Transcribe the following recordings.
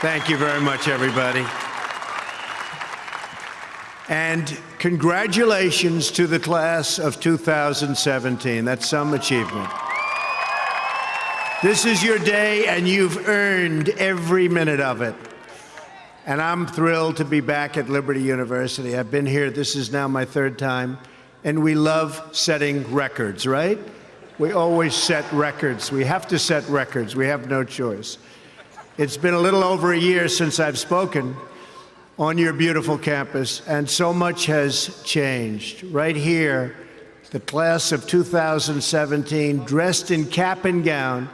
Thank you very much, everybody. And congratulations to the class of 2017. That's some achievement. This is your day, and you've earned every minute of it. And I'm thrilled to be back at Liberty University. I've been here, this is now my third time, and we love setting records, right? We always set records. We have to set records. We have no choice. It's been a little over a year since I've spoken on your beautiful campus, and so much has changed. Right here, the class of 2017, dressed in cap and gown,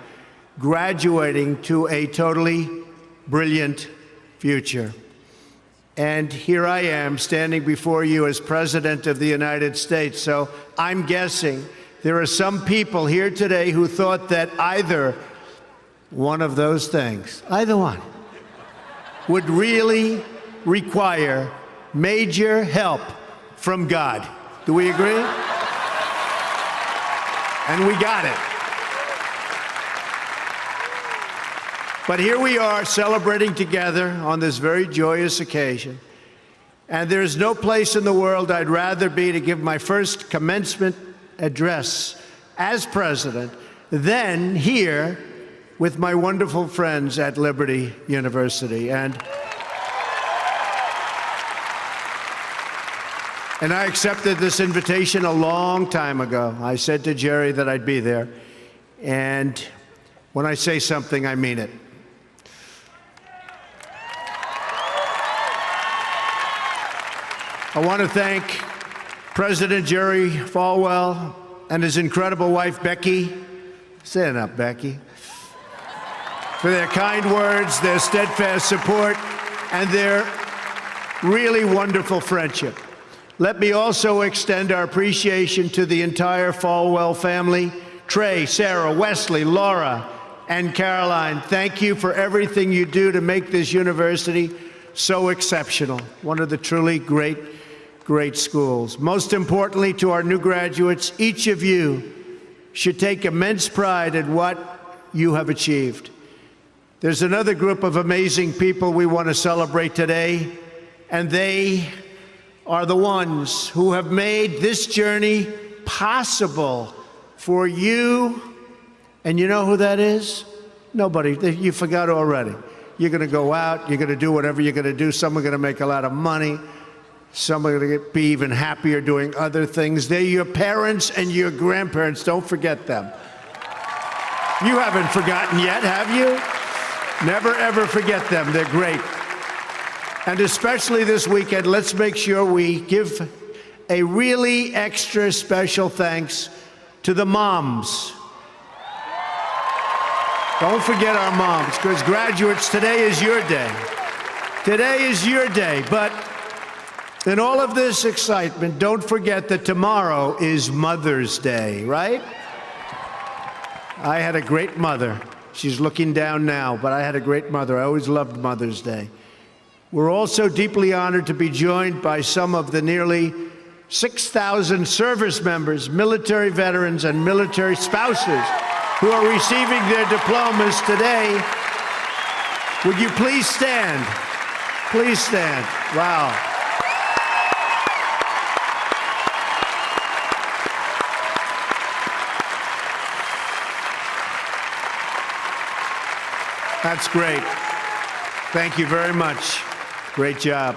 graduating to a totally brilliant future. And here I am, standing before you as President of the United States. So I'm guessing there are some people here today who thought that either one of those things, either one, would really require major help from God. Do we agree? And we got it. But here we are celebrating together on this very joyous occasion. And there's no place in the world I'd rather be to give my first commencement address as president than here with my wonderful friends at Liberty University. And I accepted this invitation a long time ago. I said to Jerry that I'd be there. And when I say something, I mean it. I want to thank President Jerry Falwell and his incredible wife, Becky. Stand up, Becky. For their kind words, their steadfast support, and their really wonderful friendship. Let me also extend our appreciation to the entire Falwell family, Trey, Sarah, Wesley, Laura, and Caroline. Thank you for everything you do to make this university so exceptional. One of the truly great schools. Most importantly, to our new graduates, each of you should take immense pride in what you have achieved. There's another group of amazing people we want to celebrate today, and they are the ones who have made this journey possible for you. And you know who that is? Nobody. You forgot already. You're going to go out. You're going to do whatever you're going to do. Some are going to make a lot of money. Some are going to be even happier doing other things. They're your parents and your grandparents. Don't forget them. You haven't forgotten yet, have you? Never, ever forget them. They're great. And especially this weekend, let's make sure we give a really extra special thanks to the moms. Don't forget our moms, because graduates, today is your day. Today is your day. But in all of this excitement, don't forget that tomorrow is Mother's Day, right? I had a great mother. She's looking down now, but I had a great mother. I always loved Mother's Day. We're also deeply honored to be joined by some of the nearly 6,000 service members, military veterans, and military spouses who are receiving their diplomas today. Would you please stand? Please stand. Wow. That's great. Thank you very much. Great job.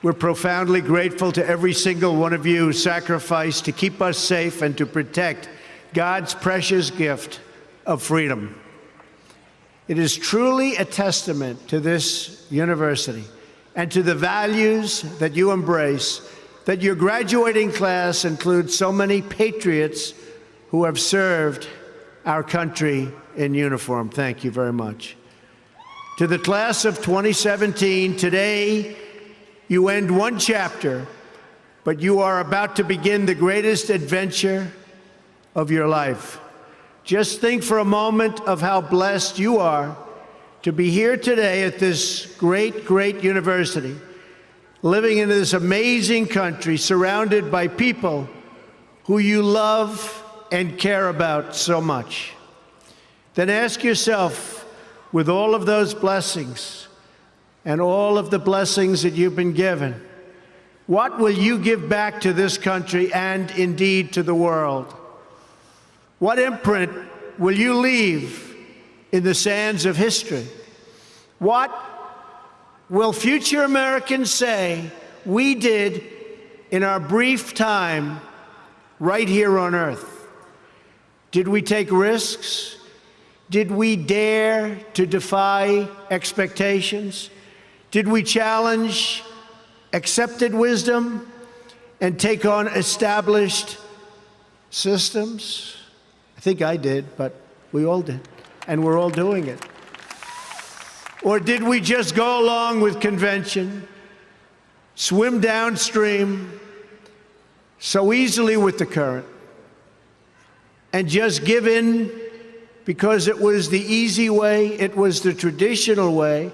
We're profoundly grateful to every single one of you who sacrificed to keep us safe and to protect God's precious gift of freedom. It is truly a testament to this university and to the values that you embrace that your graduating class includes so many patriots who have served our country in uniform. Thank you very much. To the class of 2017, today you end one chapter, but you are about to begin the greatest adventure of your life. Just think for a moment of how blessed you are to be here today at this great, great university, living in this amazing country, surrounded by people who you love and care about so much. Then ask yourself, with all of those blessings and all of the blessings that you've been given, what will you give back to this country and indeed to the world? What imprint will you leave in the sands of history? What will future Americans say we did in our brief time right here on earth? Did we take risks? Did we dare to defy expectations? Did we challenge accepted wisdom and take on established systems? I think I did, but we all did, and we're all doing it. Or did we just go along with convention, swim downstream so easily with the current, and just give in because it was the easy way, it was the traditional way,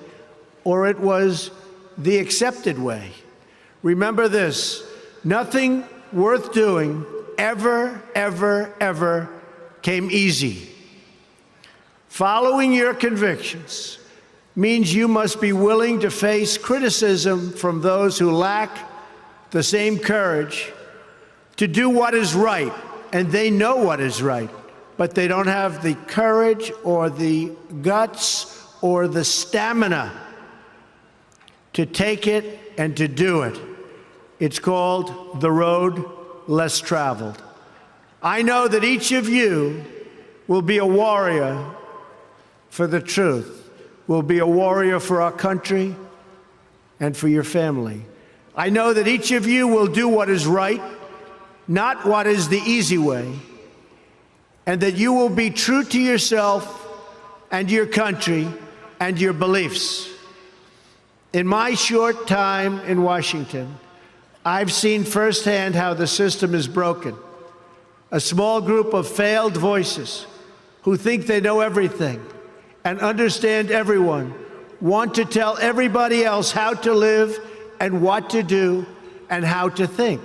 or it was the accepted way? Remember this: nothing worth doing ever, ever, ever came easy. Following your convictions means you must be willing to face criticism from those who lack the same courage to do what is right, and they know what is right, but they don't have the courage or the guts or the stamina to take it and to do it. It's called the road less traveled. I know that each of you will be a warrior for the truth, will be a warrior for our country and for your family. I know that each of you will do what is right, not what is the easy way, and that you will be true to yourself and your country and your beliefs. In my short time in Washington, I've seen firsthand how the system is broken. A small group of failed voices who think they know everything and understand everyone want to tell everybody else how to live and what to do and how to think.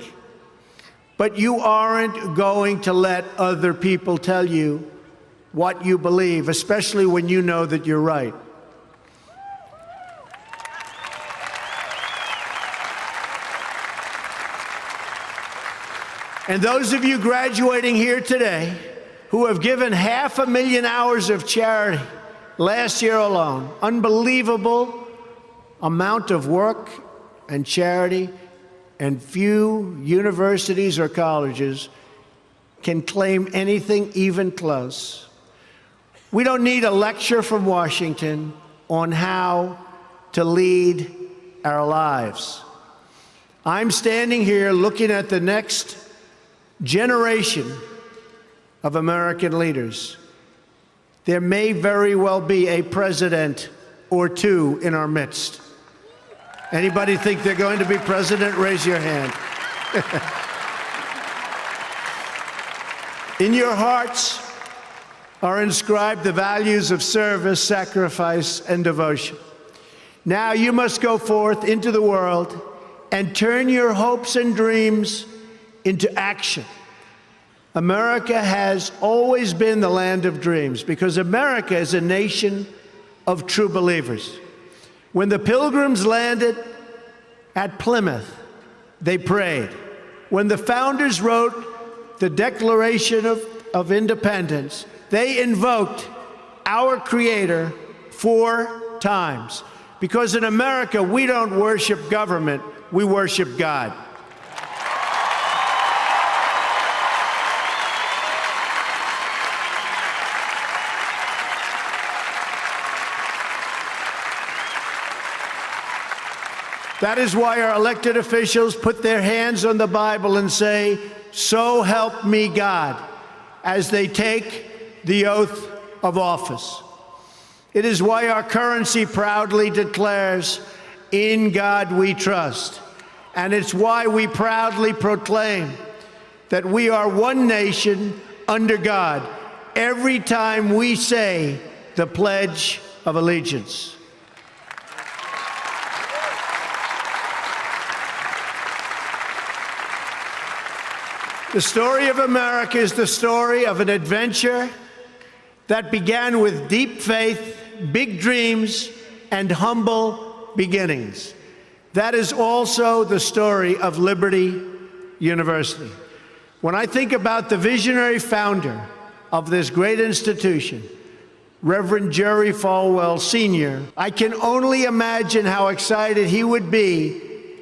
But you aren't going to let other people tell you what you believe, especially when you know that you're right. And those of you graduating here today who have given 500,000 hours of charity last year alone, unbelievable amount of work and charity, and few universities or colleges can claim anything even close. We don't need a lecture from Washington on how to lead our lives. I'm standing here looking at the next generation of American leaders. There may very well be a president or two in our midst. Anybody think they're going to be president? Raise your hand. In your hearts are inscribed the values of service, sacrifice, and devotion. Now you must go forth into the world and turn your hopes and dreams into action. America has always been the land of dreams because America is a nation of true believers. When the Pilgrims landed at Plymouth, they prayed. When the founders wrote the Declaration of Independence, they invoked our Creator 4 times. Because in America, we don't worship government, we worship God. That is why our elected officials put their hands on the Bible and say, "So help me God," as they take the oath of office. It is why our currency proudly declares, "In God we trust." And it's why we proudly proclaim that we are one nation under God every time we say the Pledge of Allegiance. The story of America is the story of an adventure that began with deep faith big dreams and humble beginnings. That is also the story of Liberty University. When I think about the visionary founder of this great institution, Reverend Jerry Falwell Sr., I can only imagine how excited he would be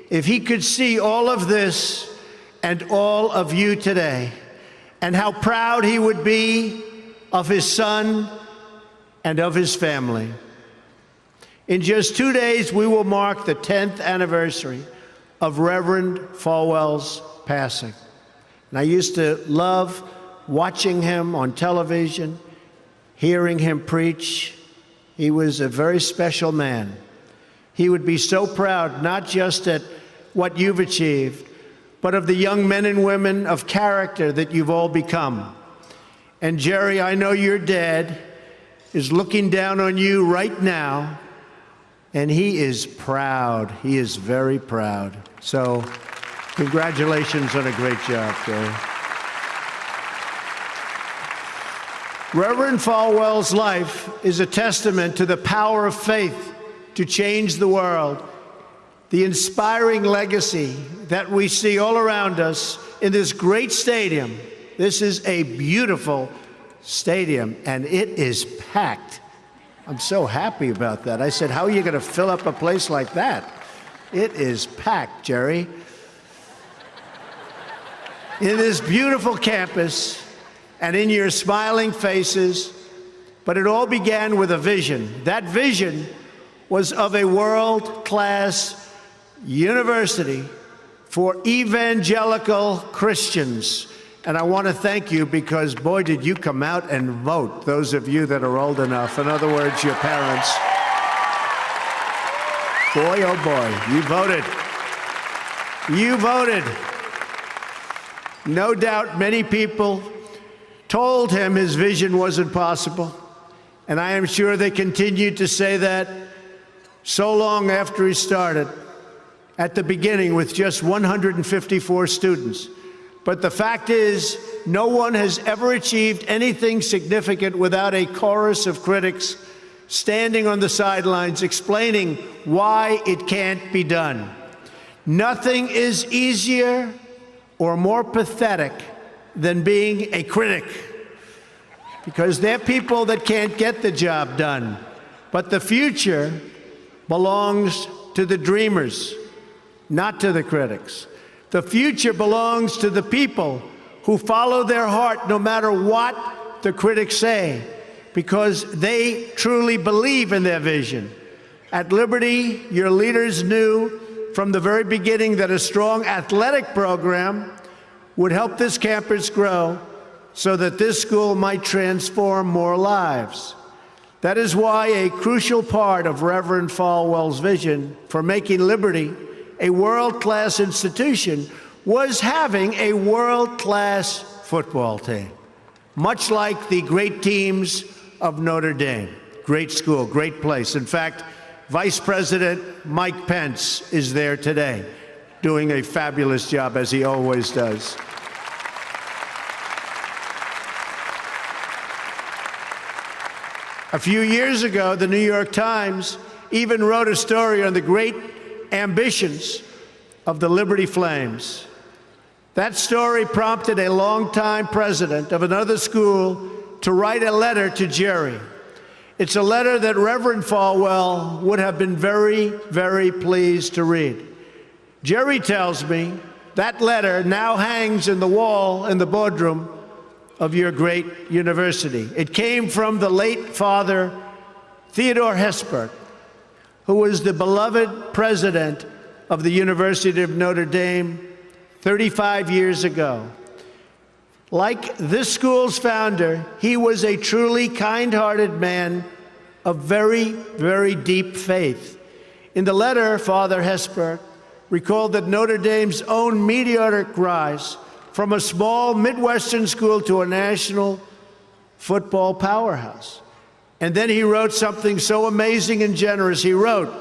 if he could see all of this and all of you today, and how proud he would be of his son and of his family. In just 2 days, we will mark the 10th anniversary of Reverend Falwell's passing. And I used to love watching him on television, hearing him preach. He was a very special man. He would be so proud, not just at what you've achieved, but of the young men and women of character that you've all become. And Jerry, I know your dad is looking down on you right now, and he is proud. He is very proud. So congratulations on a great job, Jerry. Reverend Falwell's life is a testament to the power of faith to change the world. The inspiring legacy that we see all around us in this great stadium. This is a beautiful stadium, and it is packed. I'm so happy about that. I said, how are you going to fill up a place like that? It is packed, Jerry. In this beautiful campus and in your smiling faces, but it all began with a vision. That vision was of a world-class university for evangelical Christians. And I want to thank you because, boy, did you come out and vote, those of you that are old enough. In other words, your parents. Boy, oh boy, you voted. You voted. No doubt many people told him his vision wasn't possible. And I am sure they continued to say that so long after he started. At the beginning with just 154 students. But the fact is, no one has ever achieved anything significant without a chorus of critics standing on the sidelines explaining why it can't be done. Nothing is easier or more pathetic than being a critic, because they're people that can't get the job done. But the future belongs to the dreamers, not to the critics. The future belongs to the people who follow their heart no matter what the critics say, because they truly believe in their vision. At Liberty, your leaders knew from the very beginning that a strong athletic program would help this campus grow so that this school might transform more lives. That is why a crucial part of Reverend Falwell's vision for making Liberty a world-class institution was having a world-class football team, much like the great teams of Notre Dame. Great school, great place. In fact, Vice President Mike Pence is there today, doing a fabulous job, as he always does. A few years ago, the New York Times even wrote a story on the great ambitions of the Liberty Flames. That story prompted a longtime president of another school to write a letter to Jerry. It's a letter that Reverend Falwell would have been very, very pleased to read. Jerry tells me that letter now hangs in the wall in the boardroom of your great university. It came from the late Father Theodore Hesburgh, who was the beloved president of the University of Notre Dame 35 years ago. Like this school's founder, he was a truly kind-hearted man of very, very deep faith. In the letter, Father Hesburgh recalled that Notre Dame's own meteoric rise from a small Midwestern school to a national football powerhouse. And then he wrote something so amazing and generous. He wrote,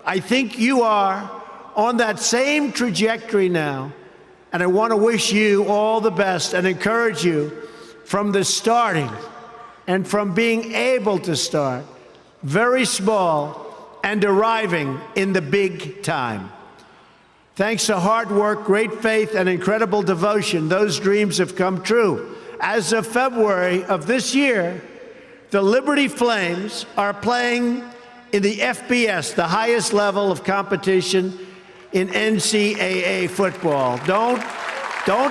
"I think you are on that same trajectory now, and I want to wish you all the best and encourage you from the starting and from being able to start. very small, and arriving in the big time. Thanks to hard work, great faith, and incredible devotion, those dreams have come true. As of February of this year, the Liberty Flames are playing in the FBS, the highest level of competition in NCAA football. Don't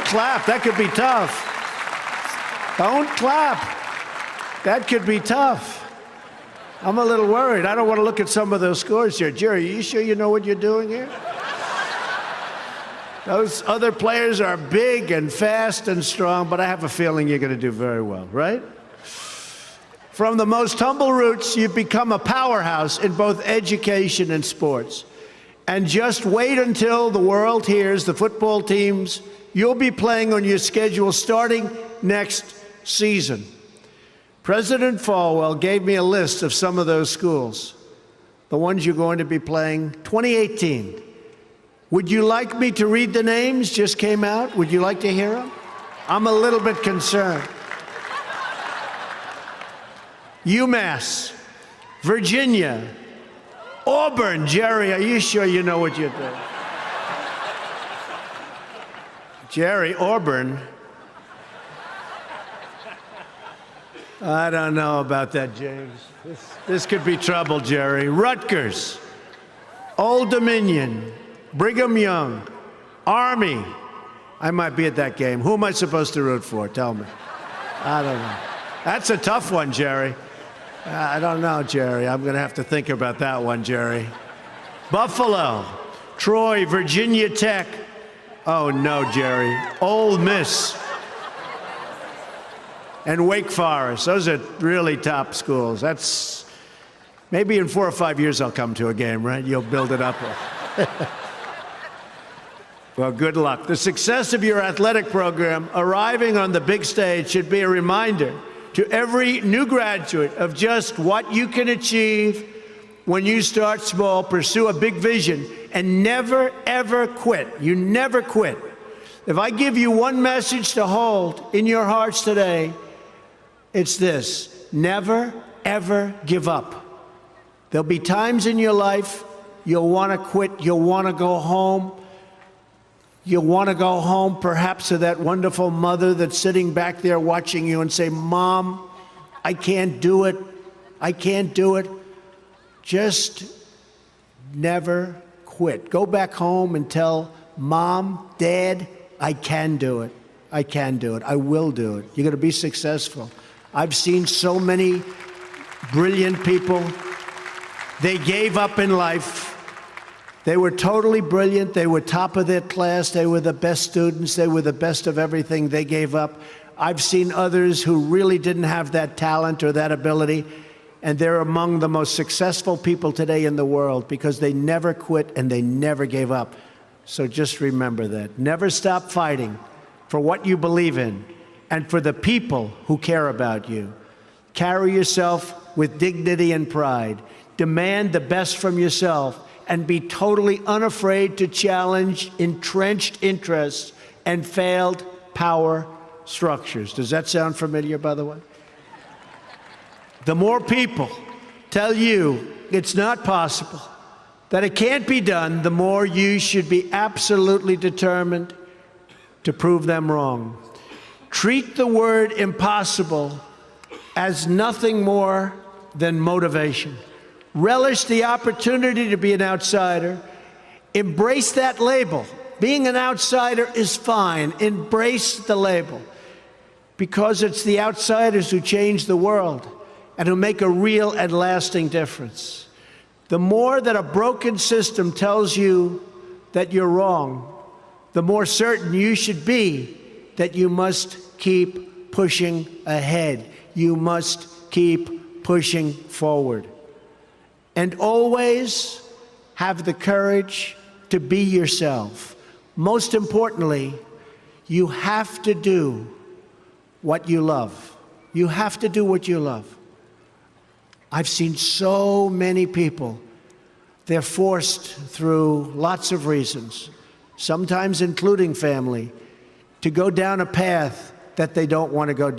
clap. That could be tough. Don't clap. That could be tough. I'm a little worried. I don't want to look at some of those scores here. Jerry, are you sure you know what you're doing here? Those other players are big and fast and strong, but I have a feeling you're going to do very well, right? From the most humble roots, you've become a powerhouse in both education and sports. And just wait until the world hears the football teams you'll be playing on your schedule starting next season. President Falwell gave me a list of some of those schools, the ones you're going to be playing 2018. Would you like me to read the names? Just came out. Would you like to hear them? I'm a little bit concerned. UMass, Virginia, Auburn. Jerry, are you sure you know what you're doing? Jerry, Auburn. I don't know about that, James. This could be trouble, Jerry. Rutgers, Old Dominion, Brigham Young, Army. I might be at that game. Who am I supposed to root for? Tell me. I don't know. That's a tough one, Jerry. I don't know, Jerry. I'm going to have to think about that one, Jerry. Buffalo, Troy, Virginia Tech. Oh, no, Jerry. Ole Miss. And Wake Forest. Those are really top schools. That's maybe in 4 or 5 years I'll come to a game, right? You'll build it up. Well, good luck. The success of your athletic program arriving on the big stage should be a reminder to every new graduate of just what you can achieve when you start small, pursue a big vision, and never, ever quit. You never quit. If I give you one message to hold in your hearts today, it's this: never, ever give up. There'll be times in your life you'll want to quit, you'll want to go home. You'll want to go home perhaps to that wonderful mother that's sitting back there watching you and say, Mom, I can't do it. I can't do it. Just never quit. Go back home and tell Mom, Dad, I can do it. I can do it. I will do it. You're going to be successful. I've seen so many brilliant people. They gave up in life. They were totally brilliant. They were top of their class. They were the best students. They were the best of everything. They gave up. I've seen others who really didn't have that talent or that ability, and they're among the most successful people today in the world because they never quit and they never gave up. So just remember that. Never stop fighting for what you believe in and for the people who care about you. Carry yourself with dignity and pride. Demand the best from yourself, and be totally unafraid to challenge entrenched interests and failed power structures. Does that sound familiar, by the way? The more people tell you it's not possible, that it can't be done, the more you should be absolutely determined to prove them wrong. Treat the word impossible as nothing more than motivation. Relish the opportunity to be an outsider. Embrace that label. Being an outsider is fine. Embrace the label, because it's the outsiders who change the world and who make a real and lasting difference. The more that a broken system tells you that you're wrong, the more certain you should be that you must keep pushing ahead. You must keep pushing forward. And always have the courage to be yourself. Most importantly, you have to do what you love. You have to do what you love. I've seen so many people, they're forced through lots of reasons, sometimes including family, to go down a path that they don't want to go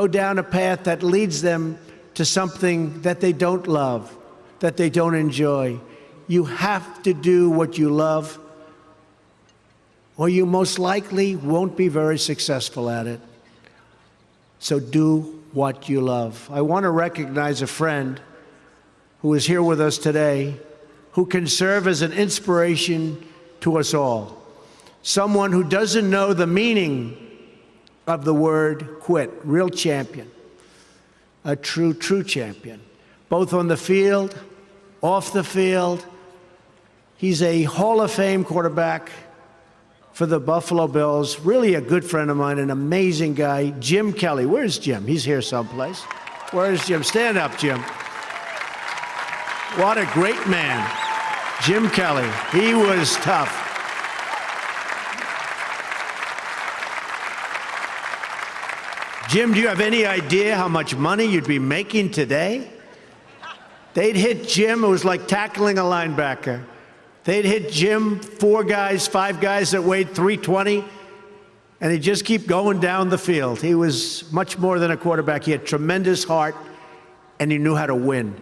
down a path that leads them to something that they don't love, that they don't enjoy. You have to do what you love, or you most likely won't be very successful at it. So do what you love. I want to recognize a friend who is here with us today, who can serve as an inspiration to us all. Someone who doesn't know the meaning of the word quit. Real champion. A true champion. Both on the field, off the field. He's a Hall of Fame quarterback for the Buffalo Bills. Really a good friend of mine, an amazing guy. Jim Kelly. Where's Jim? He's here someplace. Where's Jim? Stand up, Jim. What a great man. Jim Kelly. He was tough. Jim, do you have any idea how much money you'd be making today? They'd hit Jim, it was like tackling a linebacker. They'd hit Jim, 4 guys, 5 guys that weighed 320, and he'd just keep going down the field. He was much more than a quarterback. He had tremendous heart, and he knew how to win.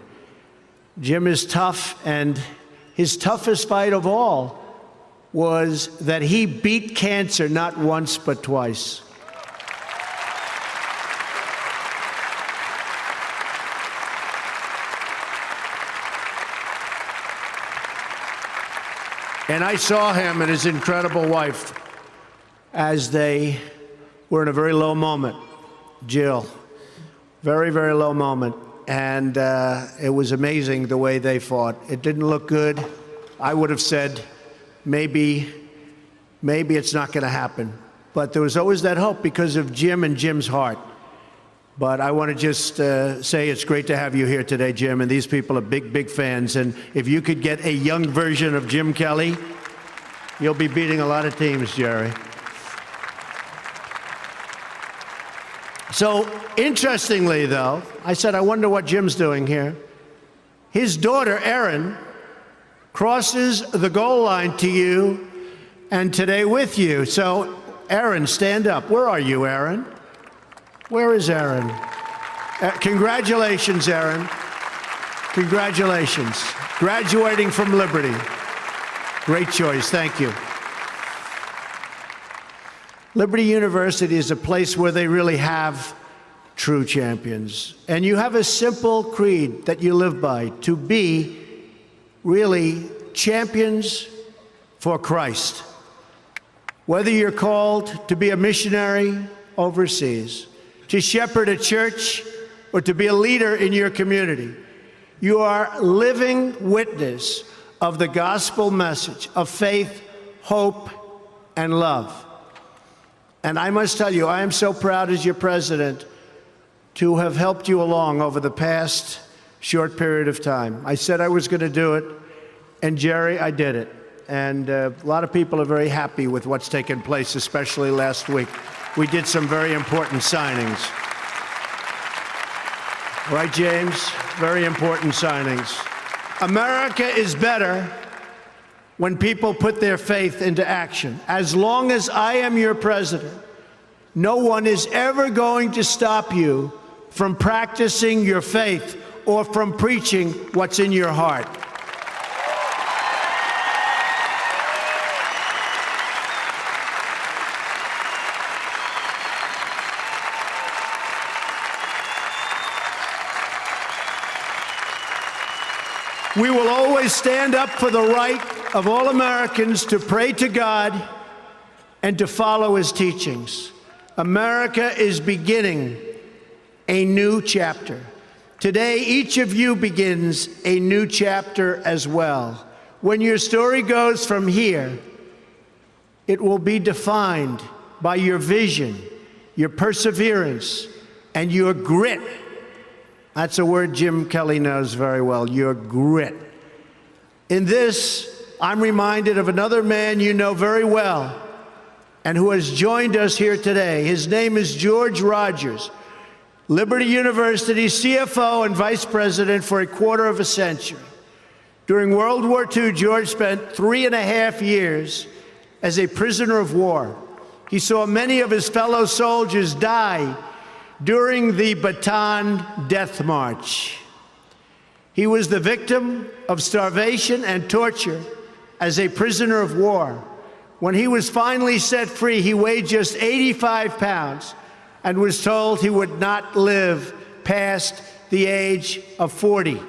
Jim is tough, and his toughest fight of all was that he beat cancer not once but twice. And I saw him and his incredible wife as they were in a very low moment. Jill, very, very low moment. And it was amazing the way they fought. It didn't look good. I would have said, maybe it's not going to happen. But there was always that hope because of Jim and Jim's heart. But I want to just say it's great to have you here today, Jim, and these people are big, big fans. And if you could get a young version of Jim Kelly, you'll be beating a lot of teams, Jerry. So, interestingly, though, I said, I wonder what Jim's doing here. His daughter, Erin, crosses the goal line to you and today with you. So, Erin, stand up. Where are you, Erin? Where is Erin? Congratulations, Erin. Congratulations. Graduating from Liberty. Great choice. Thank you. Liberty University is a place where they really have true champions. And you have a simple creed that you live by, to be really champions for Christ. Whether you're called to be a missionary overseas, to shepherd a church, or to be a leader in your community, you are living witness of the gospel message of faith, hope, and love. And I must tell you, I am so proud as your president to have helped you along over the past short period of time. I said I was going to do it, and Jerry, I did it. And a lot of people are very happy with what's taken place, especially last week. We did some very important signings. Right, James? Very important signings. America is better when people put their faith into action. As long as I am your president, no one is ever going to stop you from practicing your faith or from preaching what's in your heart. We will always stand up for the right of all Americans to pray to God and to follow his teachings. America is beginning a new chapter. Today, each of you begins a new chapter as well. When your story goes from here, it will be defined by your vision, your perseverance, and your grit. That's a word Jim Kelly knows very well, your grit. In this, I'm reminded of another man you know very well and who has joined us here today. His name is George Rogers, Liberty University CFO and Vice President for a quarter of a century. During World War II, George spent 3.5 years as a prisoner of war. He saw many of his fellow soldiers die during the Bataan Death March. He was the victim of starvation and torture as a prisoner of war. When he was finally set free, he weighed just 85 pounds and was told he would not live past the age of 40.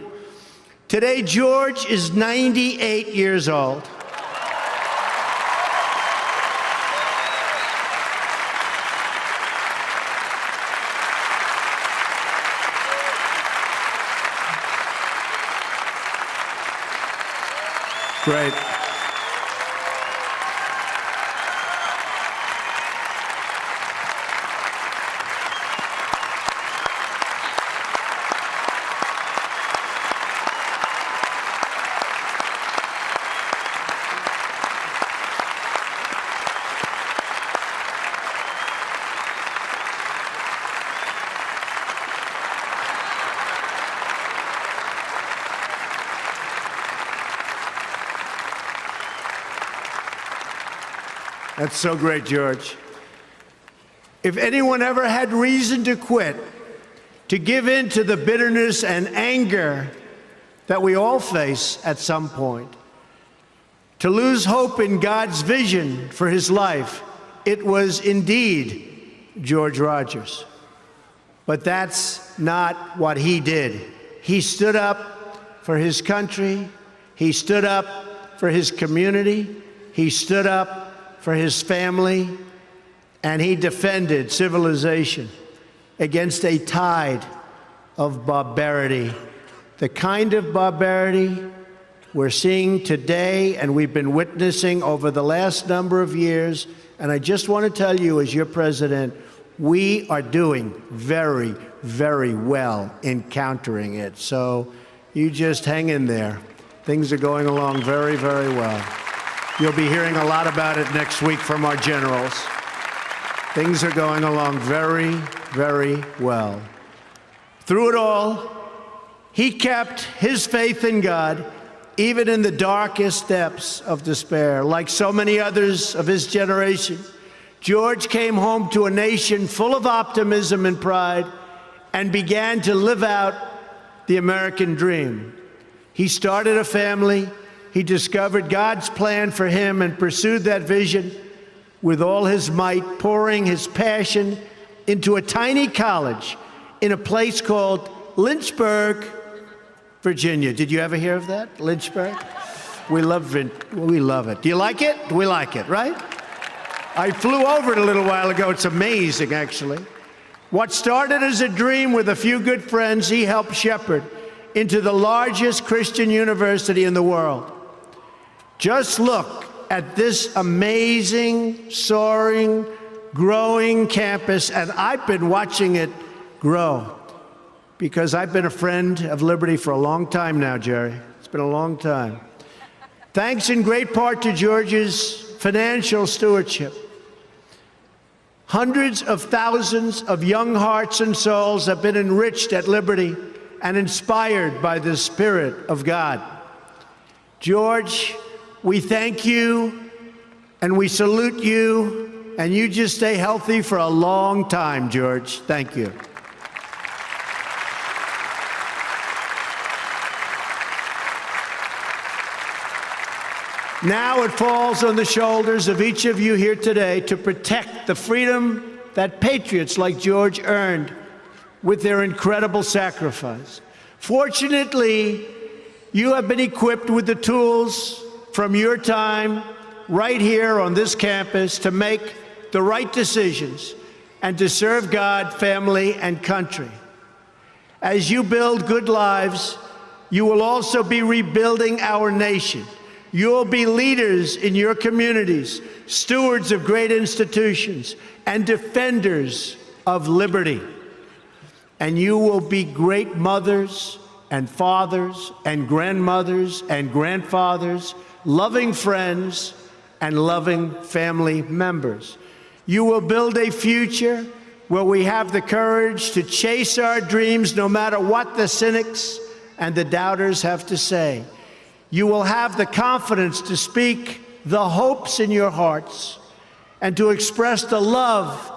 Today, George is 98 years old. Great. That's so great, George. If anyone ever had reason to quit, to give in to the bitterness and anger that we all face at some point, to lose hope in God's vision for his life, it was indeed George Rogers. But that's not what he did. He stood up for his country. He stood up for his community. He stood up for his family, and he defended civilization against a tide of barbarity, the kind of barbarity we're seeing today and we've been witnessing over the last number of years. And I just want to tell you, as your president, we are doing very, very well in countering it. So you just hang in there. Things are going along very, very well. You'll be hearing a lot about it next week from our generals. Things are going along very, very well. Through it all, he kept his faith in God, even in the darkest depths of despair. Like so many others of his generation, George came home to a nation full of optimism and pride and began to live out the American dream. He started a family. He discovered God's plan for him and pursued that vision with all his might, pouring his passion into a tiny college in a place called Lynchburg, Virginia. Did you ever hear of that? Lynchburg? We love it. Do you like it? We like it, right? I flew over it a little while ago. It's amazing, actually. What started as a dream with a few good friends, he helped shepherd into the largest Christian university in the world. Just look at this amazing, soaring, growing campus, and I've been watching it grow because I've been a friend of Liberty for a long time now, Jerry. It's been a long time. Thanks in great part to George's financial stewardship. Hundreds of thousands of young hearts and souls have been enriched at Liberty and inspired by the Spirit of God. George, we thank you and we salute you, and you just stay healthy for a long time, George. Thank you. Now it falls on the shoulders of each of you here today to protect the freedom that patriots like George earned with their incredible sacrifice. Fortunately, you have been equipped with the tools from your time right here on this campus to make the right decisions and to serve God, family, and country. As you build good lives, you will also be rebuilding our nation. You'll be leaders in your communities, stewards of great institutions, and defenders of liberty. And you will be great mothers and fathers and grandmothers and grandfathers, loving friends and loving family members. You will build a future where we have the courage to chase our dreams no matter what the cynics and the doubters have to say. You will have the confidence to speak the hopes in your hearts and to express the love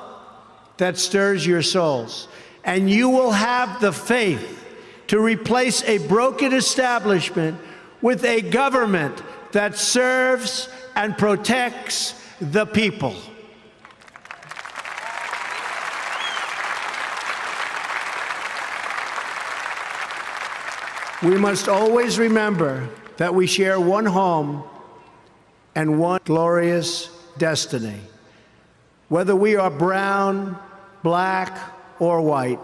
that stirs your souls. and you will have the faith to replace a broken establishment with a government that serves and protects the people. We must always remember that we share one home and one glorious destiny. Whether we are brown, black, or white,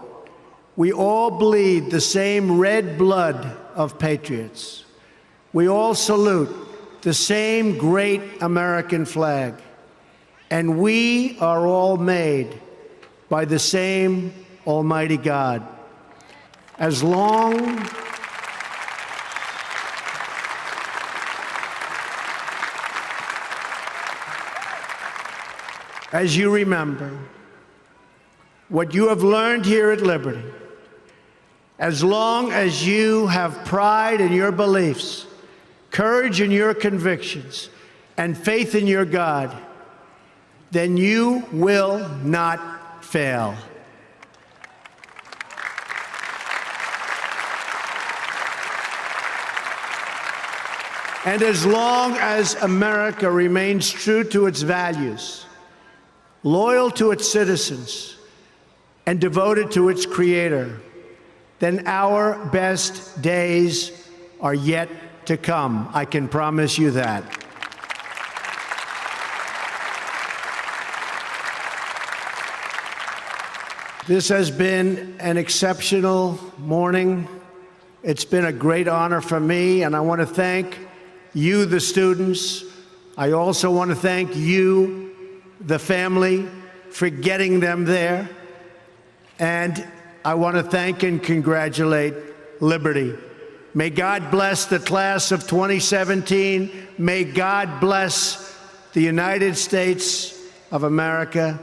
we all bleed the same red blood of patriots. We all salute the same great American flag, and we are all made by the same Almighty God. As long as you remember what you have learned here at Liberty, as long as you have pride in your beliefs, courage in your convictions, and faith in your God, then you will not fail. And as long as America remains true to its values, loyal to its citizens, and devoted to its Creator, then our best days are yet to come. I can promise you that. This has been an exceptional morning. It's been a great honor for me, and I want to thank you, the students. I also want to thank you, the family, for getting them there. And I want to thank and congratulate Liberty. May God bless the class of 2017. May God bless the United States of America.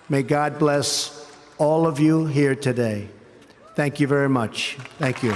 May God bless all of you here today. Thank you very much. Thank you.